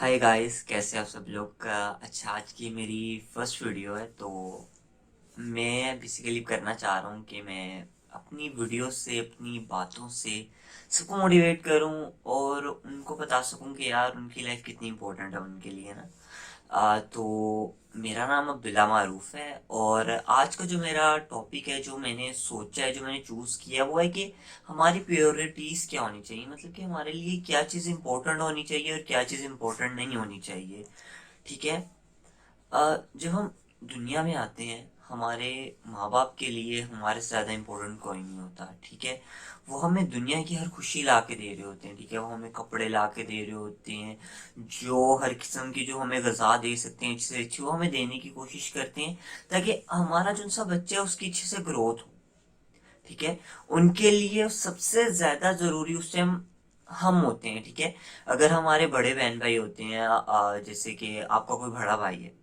Hi guys, कैसे आप सब लोग। अच्छा, आज की मेरी फर्स्ट वीडियो है। तो मैं बेसिकली करना चाह रहा हूँ कि मैं अपनी वीडियो से, अपनी बातों से सबको मोटिवेट करूँ और उनको बता सकूँ कि यार उनकी लाइफ कितनी इंपॉर्टेंट है उनके लिए ना। तो मेरा नाम अब्दुल्ला मारूफ है और आज का जो मेरा टॉपिक है, जो मैंने सोचा है, जो मैंने चूज किया, वो है कि हमारी प्रायोरिटीज क्या होनी चाहिए। मतलब कि हमारे लिए क्या चीज़ इंपॉर्टेंट होनी चाहिए और क्या चीज़ इंपॉर्टेंट नहीं होनी चाहिए। ठीक है। जब हम दुनिया में आते हैं, हमारे माँ बाप के लिए हमारे से ज़्यादा इम्पोर्टेंट कोई नहीं होता। ठीक है। वो हमें दुनिया की हर खुशी ला के दे रहे होते हैं। ठीक है। वो हमें कपड़े ला के दे रहे होते हैं, जो हर किस्म की जो हमें गज़ा दे सकते हैं, अच्छी से अच्छी वो हमें देने की कोशिश करते हैं, ताकि हमारा जो सा बच्चा है उसकी अच्छे से ग्रोथ हो। ठीक है। उनके लिए सबसे ज़्यादा ज़रूरी उस टाइम हम होते हैं। ठीक है। अगर हमारे बड़े बहन भाई होते हैं, जैसे कि आपका कोई बड़ा भाई है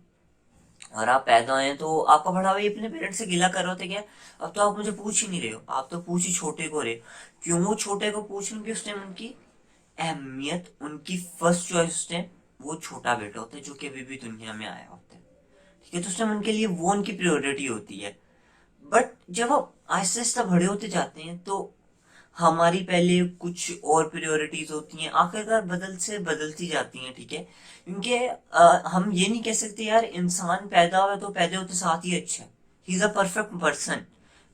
और आप पैदा हुए हैं, तो आपका बड़ा भाई अपने पेरेंट्स से गिला कर रहे होते क्या, अब तो आप मुझे पूछ ही नहीं रहे हो, आप तो पूछ ही छोटे को रहे हो। क्यों वो छोटे को पूछ रहे हो? क्योंकि उस टाइम उनकी अहमियत, उनकी फर्स्ट चॉइस उस टाइम वो छोटा बेटा होता है, जो कि अभी भी दुनिया में आया होता है। ठीक है। तो उस टाइम उनके लिए वो उनकी प्रायोरिटी होती है। बट जब हम आहिस्ता आहिस्ता बड़े होते जाते हैं, तो हमारी पहले कुछ और प्रायोरिटीज होती हैं, आखिरकार बदल से बदलती जाती हैं। ठीक है। क्योंकि हम ये नहीं कह सकते यार इंसान पैदा हुआ तो पैदा होते साथ ही अच्छा है, he is a perfect person.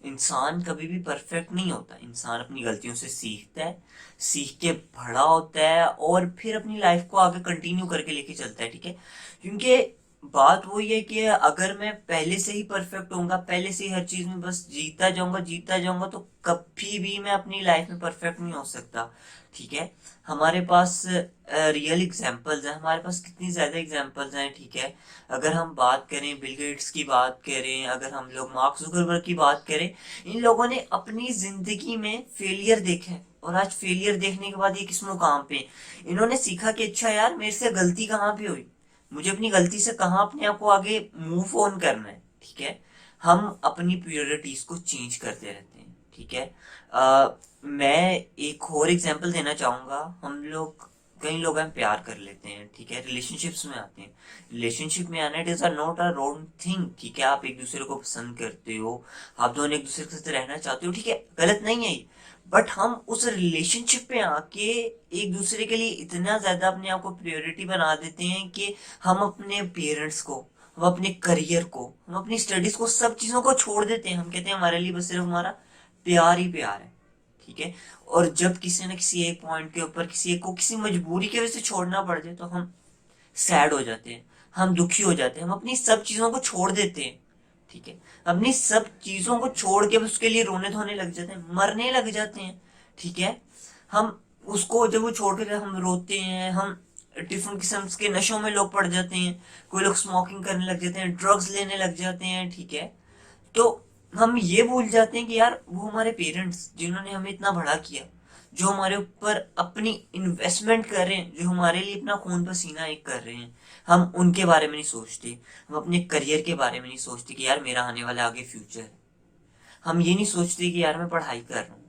इंसान कभी भी परफेक्ट नहीं होता। इंसान अपनी गलतियों से सीखता है, सीख के बड़ा होता है और फिर अपनी लाइफ को आगे कंटिन्यू करके लेके चलता है। ठीक है। क्योंकि बात वही है कि अगर मैं पहले से ही परफेक्ट होऊंगा, पहले से ही हर चीज में बस जीता जाऊंगा, तो कभी भी मैं अपनी लाइफ में परफेक्ट नहीं हो सकता। ठीक है। हमारे पास रियल एग्जांपल्स हैं, हमारे पास कितनी ज्यादा एग्जांपल्स हैं। ठीक है। अगर हम बात करें बिल गेट्स की बात करें, अगर हम लोग मार्क जुकरबर्ग की बात करें, इन लोगों ने अपनी जिंदगी में फेलियर देखा है और आज फेलियर देखने के बाद ये किस मुकाम पे हैं। इन्होंने सीखा कि अच्छा यार, मेरे से गलती कहाँ पे हुई, मुझे अपनी गलती से कहाँ अपने आप को आगे मूव ऑन करना है। ठीक है। हम अपनी प्रायोरिटीज को चेंज करते रहते हैं। ठीक है। मैं एक और एग्जांपल देना चाहूंगा। हम लोग, कई लोग हम प्यार कर लेते हैं। ठीक है। रिलेशनशिप्स में आते हैं। रिलेशनशिप में आना, it is a not a wrong thing. ठीक है। आप एक दूसरे को पसंद करते हो, आप दोनों एक दूसरे के साथ रहना चाहते हो। ठीक है। गलत नहीं है ये। बट हम उस रिलेशनशिप पे आके एक दूसरे के लिए इतना ज्यादा अपने आप को प्रायोरिटी बना देते हैं कि हम अपने पेरेंट्स को, हम अपने करियर को, हम अपनी स्टडीज को, सब चीजों को छोड़ देते हैं। हम कहते हैं हमारे लिए बस सिर्फ हमारा प्यार ही प्यार है। ठीक है। और जब किसी न किसी एक पॉइंट के ऊपर किसी एक को किसी मजबूरी की वजह से छोड़ना पड़ जाए, तो हम सैड हो जाते हैं, हम दुखी हो जाते हैं, हम अपनी सब चीजों को छोड़ देते हैं। ठीक है। अपनी सब चीजों को छोड़ के उसके लिए रोने धोने लग जाते हैं, मरने लग जाते हैं। ठीक है। हम उसको जब वो छोड़ के हम रोते हैं, हम डिफरेंट किस्म के नशों में लोग पड़ जाते हैं, कोई लोग स्मोकिंग करने लग जाते हैं, ड्रग्स लेने लग जाते हैं। ठीक है। तो हम ये भूल जाते हैं कि यार वो हमारे पेरेंट्स जिन्होंने हमें इतना बड़ा किया, जो हमारे ऊपर अपनी इन्वेस्टमेंट कर रहे हैं, जो हमारे लिए अपना खून पसीना एक कर रहे हैं, हम उनके बारे में नहीं सोचते। हम अपने करियर के बारे में नहीं सोचते कि यार मेरा आने वाला आगे फ्यूचर है। हम ये नहीं सोचते कि यार मैं पढ़ाई कर रहा हूँ।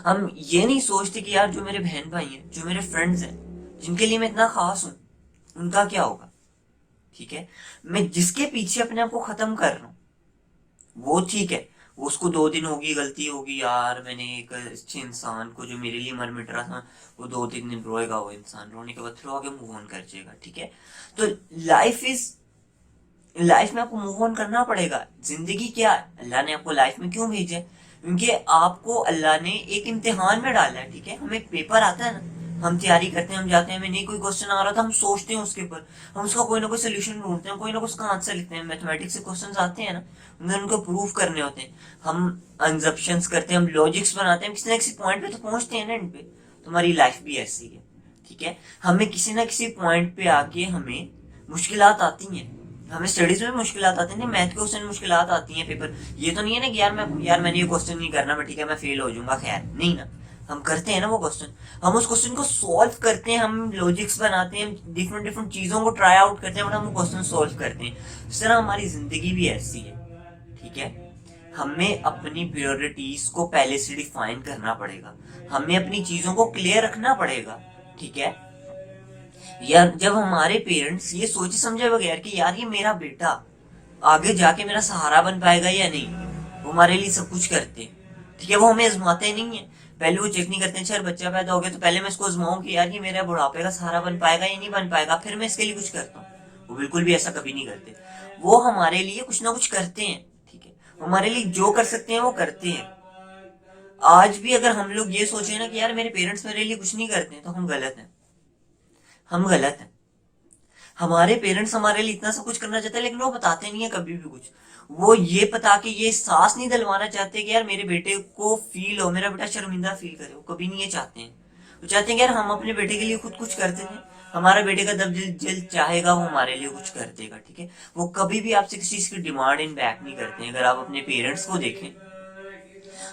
हम ये नहीं सोचते कि यार जो मेरे बहन भाई हैं, जो मेरे फ्रेंड्स हैं, जिनके लिए मैं इतना खास हूँ, उनका क्या होगा। ठीक है। मैं जिसके पीछे अपने आप को खत्म कर रहा हूँ, वो ठीक है, वो उसको 2 दिन होगी, गलती होगी, यार मैंने एक अच्छे इंसान को जो मेरे लिए मर मिट रहा था, वो 2-3 दिन रोएगा, वो इंसान रोने के बाद फिर आगे मूव ऑन कर जाएगा। ठीक है। तो लाइफ इज, लाइफ में आपको मूव ऑन करना पड़ेगा। जिंदगी क्या है, अल्लाह ने आपको लाइफ में क्यों भेजा है? क्योंकि आपको अल्लाह ने एक इम्तिहान में डाला है। ठीक है। हमें एक पेपर आता है ना, हम तैयारी करते हैं, हम जाते हैं, हमें नहीं कोई क्वेश्चन आ रहा था, हम सोचते हैं उसके ऊपर, हम उसका कोई ना कोई सोल्यूशन ढूंढते हैं, कोई ना कोई उसका आंसर लिखते हैं। मैथमेटिक्स से क्वेश्चन आते हैं ना, हमें उनको प्रूव करने होते हैं, हम अंजप्शंस करते हैं, हम लॉजिक्स बनाते हैं, हम किसी ना किसी पॉइंट पे तो पहुंचते हैं ना एंड पे। तुम्हारी लाइफ भी ऐसी है। ठीक है। हमें किसी ना किसी पॉइंट पे आके हमें मुश्किलात आती हैं, हमें स्टडीज में मुश्किलात आती हैं, मैथ के क्वेश्चन में मुश्किलात आती हैं। पेपर ये तो नहीं है ना कि यार मैंने ये क्वेश्चन नहीं करना, मैं ठीक है मैं फेल हो जाऊंगा, खैर नहीं ना, हम करते हैं ना वो क्वेश्चन, हम उस क्वेश्चन को सॉल्व करते हैं, हम लॉजिक्स बनाते हैं, डिफरेंट डिफरेंट चीजों को ट्राई आउट करते हैं, बट हम क्वेश्चन सॉल्व करते हैं। इस तरह हमारी जिंदगी भी ऐसी है। ठीक है। हमें अपनी प्रायोरिटीज को पहले से डिफाइन करना पड़ेगा, हमें अपनी चीजों को क्लियर रखना पड़ेगा। ठीक है। या जब हमारे पेरेंट्स ये सोचे समझे बगैर कि यार ये मेरा बेटा आगे जाके मेरा सहारा बन पाएगा या नहीं, वो हमारे लिए सब कुछ करते हैं, ठीक है, वो हमें आजमाते नहीं है। पहले वो चेक नहीं करते हैं, अच्छा बच्चा पैदा हो गया तो पहले मैं इसको आजमाऊं कि यार ये मेरा बुढ़ापे का सहारा बन पाएगा या नहीं बन पाएगा, फिर मैं इसके लिए कुछ करता हूँ। वो बिल्कुल भी ऐसा कभी नहीं करते। वो हमारे लिए कुछ ना कुछ करते हैं, ठीक है, हमारे लिए जो कर सकते हैं वो करते हैं। आज भी अगर हम लोग ये सोचे ना कि यार मेरे पेरेंट्स मेरे लिए कुछ नहीं करते हैं, तो हम गलत हैं। हम गलत हैं। हमारे पेरेंट्स हमारे लिए इतना सब कुछ करना चाहते हैं, लेकिन वो बताते नहीं है कभी भी कुछ। वो ये बता के ये एहसास नहीं दिलवाना चाहते कि यार मेरे बेटे को फील हो, मेरा बेटा शर्मिंदा फील करे, वो कभी नहीं ये चाहते हैं। वो चाहते हैं कि यार हम अपने बेटे के लिए खुद कुछ करते हैं, हमारा बेटे का जब दिल चाहेगा वो हमारे लिए कुछ कर देगा, ठीक है। वो कभी भी आपसे किसी चीज की डिमांड इन बैक नहीं करते हैं। अगर आप अपने पेरेंट्स को देखें,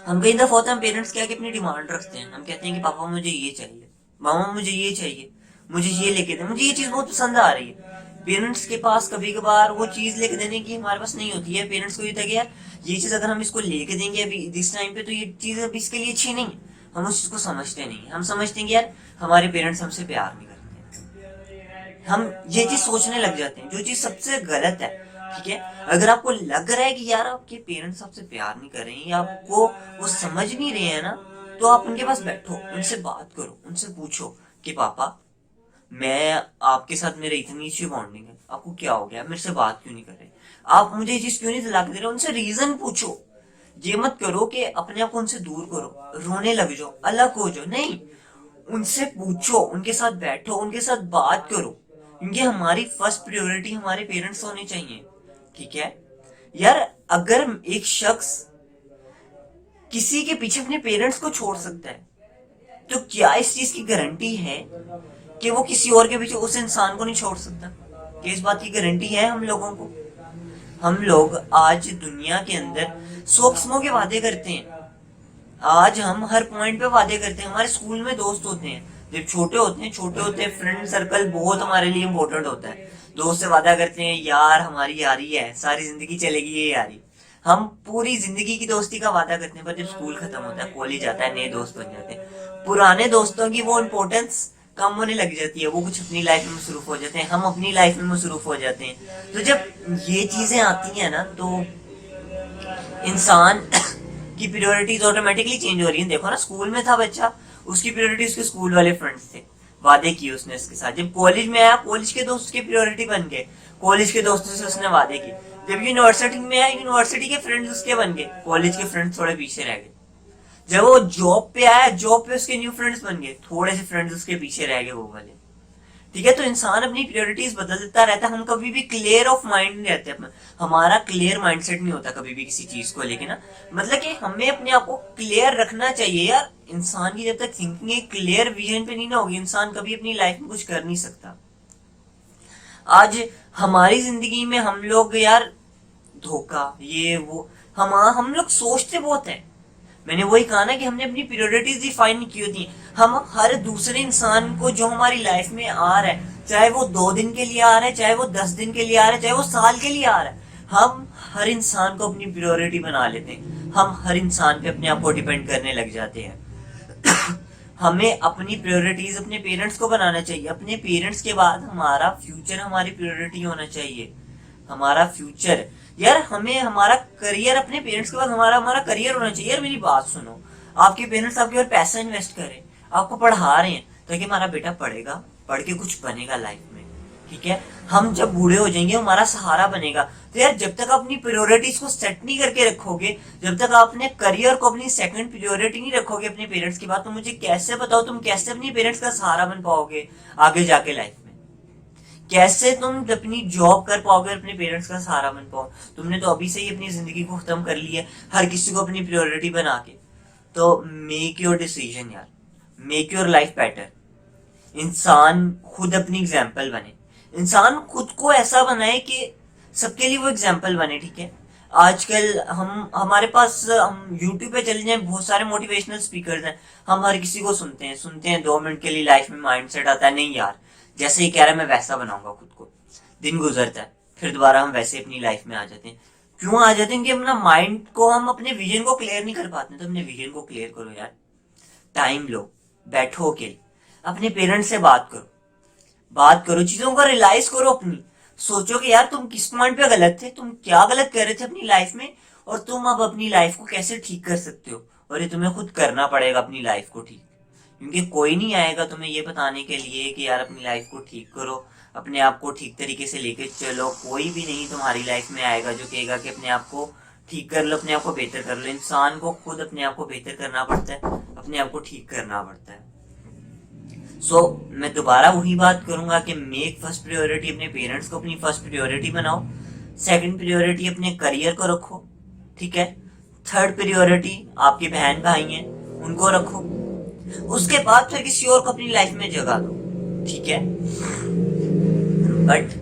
हम कई दफा होता है हम पेरेंट्स क्या कि अपनी डिमांड रखते हैं, हम कहते हैं कि पापा मुझे ये चाहिए, मामा मुझे ये चाहिए, मुझे ये लेके दे, मुझे ये चीज बहुत पसंद आ रही है। पेरेंट्स के पास कभी कभार वो चीज लेके देने की हमारे पास नहीं होती है। पेरेंट्स को ये था कि यार ये चीज अगर हम इसको लेके देंगे अभी इस टाइम पे तो ये चीज अभी इसके लिए अच्छी नहीं है। हम उस चीज को समझते नहीं, हम समझते हैं कि यार हमारे पेरेंट्स हमसे प्यार नहीं करते। हम ये चीज सोचने लग जाते हैं, जो चीज सबसे गलत है, ठीक है। अगर आपको लग रहा है कि यार आपके पेरेंट्स आपसे प्यार नहीं कर रहे हैं या आपको वो समझ नहीं रहे हैं ना, तो आप उनके पास बैठो, उनसे बात करो, उनसे पूछो कि पापा मैं आपके साथ मेरे इतनी अच्छी बॉन्डिंग है, आपको क्या हो गया, मेरे से बात क्यों नहीं कर रहे, आप मुझे ये चीज क्यों नहीं दिला के दे रहे, उनसे रीजन पूछो। ये मत करो कि अपने आप को उनसे दूर करो, रोने लग जाओ, अलग हो जाओ, नहीं, उनसे पूछो, उनके साथ बैठो, उनके साथ बात करो, क्योंकि हमारी फर्स्ट प्रायोरिटी हमारे पेरेंट्स होने चाहिए, ठीक है। यार अगर एक शख्स किसी के पीछे अपने पेरेंट्स को छोड़ सकता है, तो क्या इस चीज की गारंटी है कि वो किसी और के पीछे उस इंसान को नहीं छोड़ सकता? कि इस बात की गारंटी है हम लोगों को? हम लोग आज दुनिया के अंदर सौ किस्मों के वादे करते हैं। आज हम हर पॉइंट पे वादे करते हैं। हमारे स्कूल में दोस्त होते हैं, जब छोटे होते हैं फ्रेंड सर्कल बहुत हमारे लिए इंपॉर्टेंट होता है। दोस्त से वादा करते हैं यार हमारी यारी है, सारी जिंदगी चलेगी ये यारी, हम पूरी जिंदगी की दोस्ती का वादा करते हैं। पर जब स्कूल खत्म होता है, कॉलेज आता है, नए दोस्त बन जाते हैं, पुराने दोस्तों की वो इम्पोर्टेंस कम होने लग जाती है, वो कुछ अपनी लाइफ में मसरूफ हो जाते हैं, हम अपनी लाइफ में मसरूफ हो जाते हैं। तो जब ये चीजें आती हैं ना, तो इंसान की प्रायोरिटीज ऑटोमेटिकली चेंज हो रही है। देखो ना, स्कूल में था बच्चा, उसकी प्रायोरिटी उसके स्कूल वाले फ्रेंड्स थे, वादे किए उसने उसके साथ। जब कॉलेज में आया, कॉलेज के दोस्त उसकी प्रायोरिटी बन गए, कॉलेज के दोस्तों से उसने वादे किए। जब यूनिवर्सिटी में आया, यूनिवर्सिटी के फ्रेंड्स उसके बन गए, कॉलेज के फ्रेंड्स थोड़े पीछे रह गए। जब वो जॉब पे आया, जॉब पे उसके न्यू फ्रेंड्स बन गए, थोड़े से फ्रेंड्स उसके पीछे रह गए, वो वाले, ठीक है। तो इंसान अपनी प्रायोरिटीज बदलता रहता है, हम कभी भी क्लियर ऑफ माइंड नहीं रहते अपना, हमारा क्लियर माइंडसेट नहीं होता कभी भी किसी चीज को लेके ना। मतलब कि हमें अपने आप को क्लियर रखना चाहिए यार। इंसान की जब तक थिंकिंग एक क्लियर विजन पे नहीं ना होगी, इंसान कभी अपनी लाइफ में कुछ कर नहीं सकता। आज हमारी जिंदगी में हम लोग यार धोखा ये वो, हम लोग सोचते बहुत है। मैंने वही कहा ना कि हमने अपनी प्रायोरिटीज डिफाइन की होती। हम हर दूसरे इंसान को जो हमारी लाइफ में आ रहा है, चाहे वो 2 दिन के लिए आ रहा है, चाहे वो 10 दिन के लिए आ रहा है, चाहे वो साल के लिए आ रहा है, हम हर इंसान को अपनी प्रायोरिटी बना लेते हैं। हम हर इंसान पे अपने आप को डिपेंड करने लग जाते हैं। हमें अपनी प्रायोरिटीज अपने पेरेंट्स को बनाना चाहिए। अपने पेरेंट्स के बाद हमारा फ्यूचर हमारी प्रायोरिटी होना चाहिए। हमारा फ्यूचर, यार हमें हमारा करियर, अपने पेरेंट्स के बाद हमारा हमारा करियर होना चाहिए। यार मेरी बात सुनो, आपके पेरेंट्स आपके ऊपर पैसा इन्वेस्ट करें, आपको पढ़ा रहे हैं ताकि हमारा बेटा पढ़ेगा, पढ़ के कुछ बनेगा लाइफ में, ठीक है। हम जब बूढ़े हो जाएंगे हमारा सहारा बनेगा। तो यार जब तक अपनी प्रायोरिटीज को सेट नहीं करके रखोगे, जब तक आप अपने करियर को अपनी सेकंड प्रायोरिटी नहीं रखोगे अपने पेरेंट्स की बात, तो मुझे कैसे बताओ तुम कैसे अपनी पेरेंट्स का सहारा बन पाओगे आगे जाके लाइफ में? कैसे तुम अपनी जॉब कर पाओगे, अपने पेरेंट्स का सहारा बन पाओ? तुमने तो अभी से ही अपनी जिंदगी को खत्म कर ली है हर किसी को अपनी प्रायोरिटी बना के। तो मेक योर डिसीजन यार, मेक योर लाइफ बेटर। इंसान खुद अपनी एग्जाम्पल बने, इंसान खुद को ऐसा बनाए कि सबके लिए वो एग्जाम्पल बने, ठीक है। आजकल हम हमारे पास हम यूट्यूब पे चले जाएं, बहुत सारे मोटिवेशनल स्पीकर्स हैं, हम हर किसी को सुनते हैं 2 मिनट के लिए लाइफ में माइंडसेट आता है, नहीं यार जैसे ही कह रहा है मैं वैसा बनाऊंगा खुद को। दिन गुजरता है, फिर दोबारा हम वैसे अपनी लाइफ में आ जाते हैं। क्यों आ जाते हैं? कि अपना माइंड को हम अपने विजन को क्लियर नहीं कर पाते। तो अपने विजन को क्लियर करो यार, टाइम लो, बैठो के अपने पेरेंट्स से बात करो, बात करो, चीजों को रियलाइज करो अपनी। सोचो कि यार तुम किस पॉइंट पे गलत थे, तुम क्या गलत कर रहे थे अपनी लाइफ में, और तुम अब अपनी लाइफ को कैसे ठीक कर सकते हो। और ये तुम्हें खुद करना पड़ेगा अपनी लाइफ को ठीक, क्योंकि कोई नहीं आएगा तुम्हें ये बताने के लिए कि यार अपनी लाइफ को ठीक करो, अपने आप को ठीक तरीके से लेके चलो। कोई भी नहीं तुम्हारी लाइफ में आएगा जो कहेगा कि अपने आप को ठीक कर लो, अपने आप को बेहतर कर लो। इंसान को खुद अपने आप को बेहतर करना पड़ता है, अपने आप को ठीक करना पड़ता है। मैं दोबारा वही बात करूंगा कि मेक फर्स्ट प्रायोरिटी अपने पेरेंट्स को अपनी फर्स्ट प्रायोरिटी बनाओ। सेकंड प्रायोरिटी अपने करियर को रखो, ठीक है। थर्ड प्रायोरिटी आपके बहन भाई हैं, उनको रखो। उसके बाद फिर किसी और को अपनी लाइफ में जगह दो, ठीक है। बट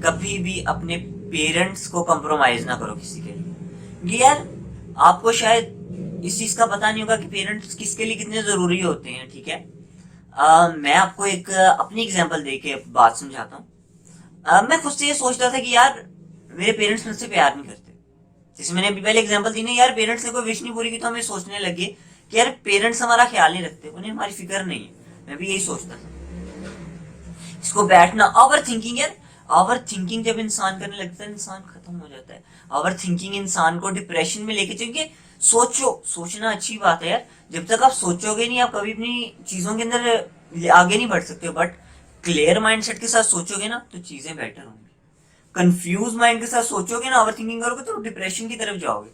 कभी भी अपने पेरेंट्स को कंप्रोमाइज ना करो किसी के लिए। यार आपको शायद इस चीज का पता नहीं होगा कि पेरेंट्स किसके लिए कितने जरूरी होते हैं, ठीक है। मैं आपको एक अपनी एग्जांपल दे के बात समझाता हूँ। मैं खुद से ये सोच रहा था कि यार मेरे पेरेंट्स मुझसे प्यार नहीं करते। जैसे मैंने अभी पहले एग्जांपल दी ना, यार पेरेंट्स ने कोई विश नहीं पूरी की तो हमें सोचने लगे कि यार पेरेंट्स हमारा ख्याल नहीं रखते, उन्हें हमारी फिक्र नहीं है। मैं भी यही सोचता था। इसको बैठना ओवर थिंकिंग, यार ओवर थिंकिंग जब इंसान करने लगता है इंसान खत्म हो जाता है। ओवर थिंकिंग इंसान को डिप्रेशन में लेके चलिए। सोचो, सोचना अच्छी बात है यार, जब तक आप सोचोगे नहीं आप कभी अपनी चीजों के अंदर आगे नहीं बढ़ सकते हो। बट क्लियर माइंडसेट के साथ सोचोगे ना तो चीजें बेटर होंगी। कंफ्यूज माइंड के साथ सोचोगे ना, ओवर थिंकिंग करोगे तो डिप्रेशन की तरफ जाओगे।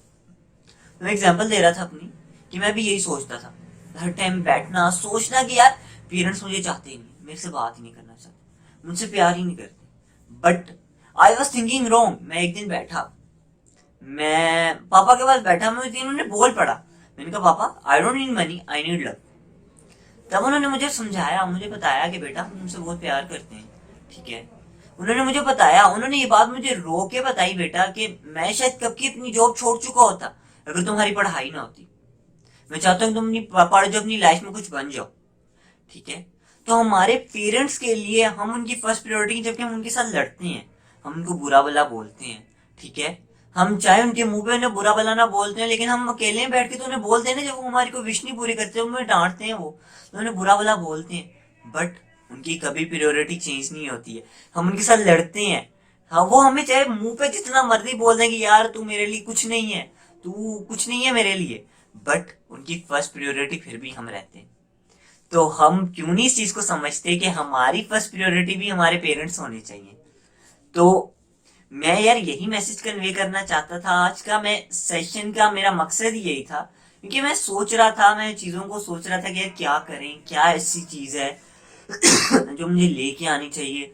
मैं एग्जांपल दे रहा था अपनी कि मैं भी यही सोचता था, हर टाइम बैठना सोचना कि यार पेरेंट्स मुझे चाहते ही नहीं, मेरे से बात ही नहीं करना चाहते, मुझसे प्यार ही नहीं करते। But I was thinking wrong. मैं एक दिन बैठा, मैं पापा के पास बैठा, मैं उन्होंने बोल पड़ा। मैंने कहा पापा I don't need money, I need love. तब उन्होंने मुझे समझाया, मुझे बताया कि बेटा हम तुमसे बहुत प्यार करते हैं, ठीक है। उन्होंने मुझे बताया, उन्होंने ये बात मुझे रो के बताई बेटा कि मैं शायद कब की अपनी जॉब छोड़ चुका होता अगर तुम्हारी पढ़ाई ना होती। मैं चाहता हूँ तुम पढ़ जाओ, अपनी लाइफ में कुछ बन जाओ, ठीक है। तो हमारे पेरेंट्स के लिए हम उनकी फर्स्ट प्रायोरिटी, जबकि हम उनके साथ लड़ते हैं, हम उनको बुरा भला बोलते हैं, ठीक है। हम चाहे उनके मुंह पे उन्हें बुरा भला ना बोलते हैं, लेकिन हम अकेले में बैठ के तो उन्हें बोलते हैं ना, जब वो हमारी कोई विश नहीं पूरी करते, उन्हें डांटते हैं, वो तो उन्हें बुरा भला बोलते हैं। बट उनकी कभी प्रायोरिटी चेंज नहीं होती है, हम उनके साथ लड़ते हैं। हाँ, वो हमें चाहे मुंह पे जितना मर्जी बोल दें कि यार तू मेरे लिए कुछ नहीं है, तू कुछ नहीं है मेरे लिए, बट उनकी फर्स्ट प्रायोरिटी फिर भी हम रहते हैं। तो हम क्यों नहीं इस चीज को समझते कि हमारी फर्स्ट प्रायोरिटी भी हमारे पेरेंट्स होने चाहिए। तो मैं यार यही मैसेज कन्वे करना चाहता था। आज का मैं सेशन का मेरा मकसद ही यही था, क्योंकि मैं सोच रहा था, मैं चीजों को सोच रहा था कि यार क्या करें, क्या ऐसी चीज है जो मुझे लेके आनी चाहिए,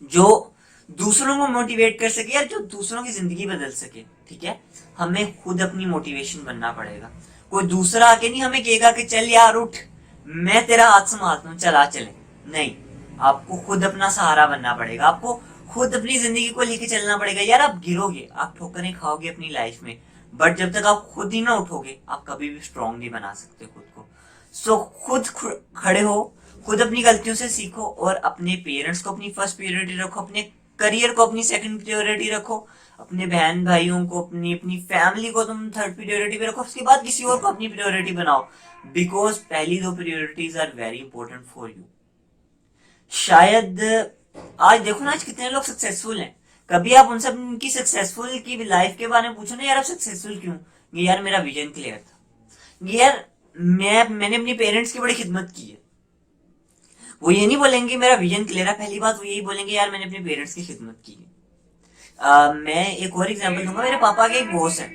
जो दूसरों को मोटिवेट कर सके, यार जो दूसरों की जिंदगी बदल सके, ठीक है। हमें खुद अपनी मोटिवेशन बनना पड़ेगा। कोई दूसरा आके नहीं हमें कहेगा कि चल यार उठ, मैं तेरा हाथ संभालता हूँ, चला चले। नहीं, आपको खुद अपना सहारा बनना पड़ेगा, आपको खुद अपनी जिंदगी को लेके चलना पड़ेगा। यार आप गिरोगे, आप ठोकरें खाओगे अपनी लाइफ में, बट जब तक आप खुद ही ना उठोगे आप कभी भी स्ट्रांग नहीं बना सकते खुद को। खुद खड़े हो, खुद अपनी गलतियों से सीखो, और अपने पेरेंट्स को अपनी फर्स्ट प्रायोरिटी रखो, अपने करियर को अपनी सेकंड प्रायोरिटी रखो, अपने बहन भाइयों को, अपनी अपनी फैमिली को तुम थर्ड प्रायोरिटी पे रखो। उसके बाद किसी और को अपनी प्रायोरिटी बनाओ, बिकॉज पहली दो priorities are very important for you. शायद आज देखो ना, आज कितने लोग सक्सेसफुल हैं। कभी आप उनसे उनकी सक्सेसफुल की लाइफ के बारे में पूछो ना, यार आप सक्सेसफुल क्यों? यार मेरा विजन क्लियर था, यार मैंने अपनी पेरेंट्स की बड़ी खिदमत की है। वो ये नहीं बोलेंगे मेरा विजन क्लियर है, पहली बात वो यही बोलेंगे यार मैंने अपने पेरेंट्स की खिदमत की है। मैं एक और एग्जांपल दूंगा, मेरे पापा के एक बॉस है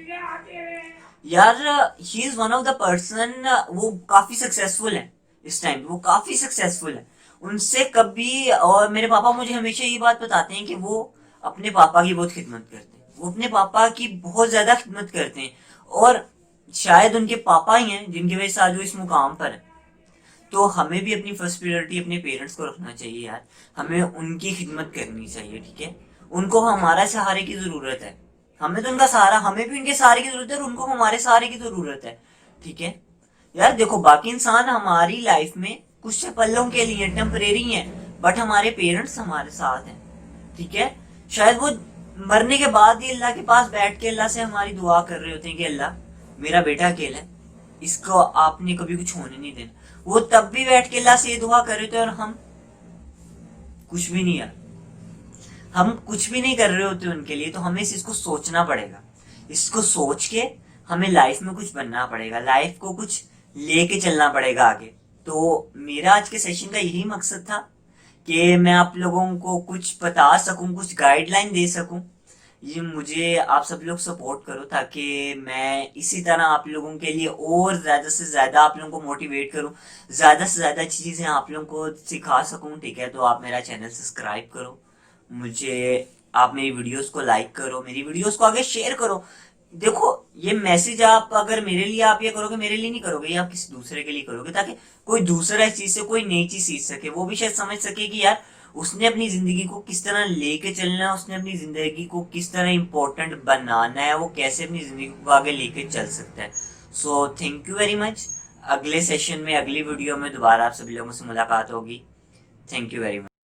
यार, he is one of the person, वो काफी सक्सेसफुल है इस टाइम, वो काफी सक्सेसफुल है। उनसे कभी, और मेरे पापा मुझे हमेशा ये बात बताते हैं कि वो अपने पापा की बहुत खिदमत करते हैं, वो अपने पापा की बहुत ज्यादा खिदमत करते हैं, और शायद उनके पापा ही हैं जिनकी वजह से आज वो इस मुकाम पर है। तो हमें भी अपनी फर्स्ट प्रायोरिटी अपने पेरेंट्स को रखना चाहिए यार, हमें उनकी खिदमत करनी चाहिए, ठीक है। उनको हमारा सहारे की जरूरत है, हमें तो उनका सहारा, हमें भी उनके सहारे की जरूरत है, और उनको हमारे सहारे की जरूरत है, ठीक है। यार देखो, बाकी इंसान हमारी लाइफ में कुछ पलों के लिए टेम्परेरी है, बट हमारे पेरेंट्स हमारे साथ हैं, ठीक है। शायद वो मरने के बाद ही अल्लाह के पास बैठ के अल्लाह से हमारी दुआ कर रहे होते हैं कि अल्लाह मेरा बेटा अकेला है, इसको आपने कभी कुछ होने नहीं देना। वो तब भी बैठ के अल्लाह से ये दुआ कर रहे थे, और हम कुछ भी नहीं है, हम कुछ भी नहीं कर रहे होते उनके लिए, तो हमें इस चीज को सोचना पड़ेगा। इसको सोच के हमें लाइफ में कुछ बनना पड़ेगा, लाइफ को कुछ लेके चलना पड़ेगा आगे। तो मेरा आज के सेशन का यही मकसद था कि मैं आप लोगों को कुछ बता सकूं, कुछ गाइडलाइन दे सकूं। ये मुझे आप सब लोग सपोर्ट करो ताकि मैं इसी तरह आप लोगों के लिए और ज्यादा से ज्यादा आप लोगों को मोटिवेट करूं, ज्यादा से ज्यादा चीजें आप लोगों को सिखा सकूं। ठीक है, तो आप मेरा चैनल सब्सक्राइब करो, मुझे आप मेरी वीडियोस को लाइक करो, मेरी वीडियोस को आगे शेयर करो। देखो, ये मैसेज आप अगर मेरे लिए आप ये करोगे, मेरे लिए नहीं करोगे, ये आप किसी दूसरे के लिए करोगे, ताकि कोई दूसरा इस चीज से कोई नई चीज सीख सके, वो भी शायद समझ सके कि यार उसने अपनी जिंदगी को किस तरह लेके चलना है, उसने अपनी जिंदगी को किस तरह इंपॉर्टेंट बनाना है, वो कैसे अपनी जिंदगी को आगे लेके चल सकता है। So thank you very much. अगले सेशन में, अगली वीडियो में दोबारा आप सभी लोगों से मुलाकात होगी। Thank you very much.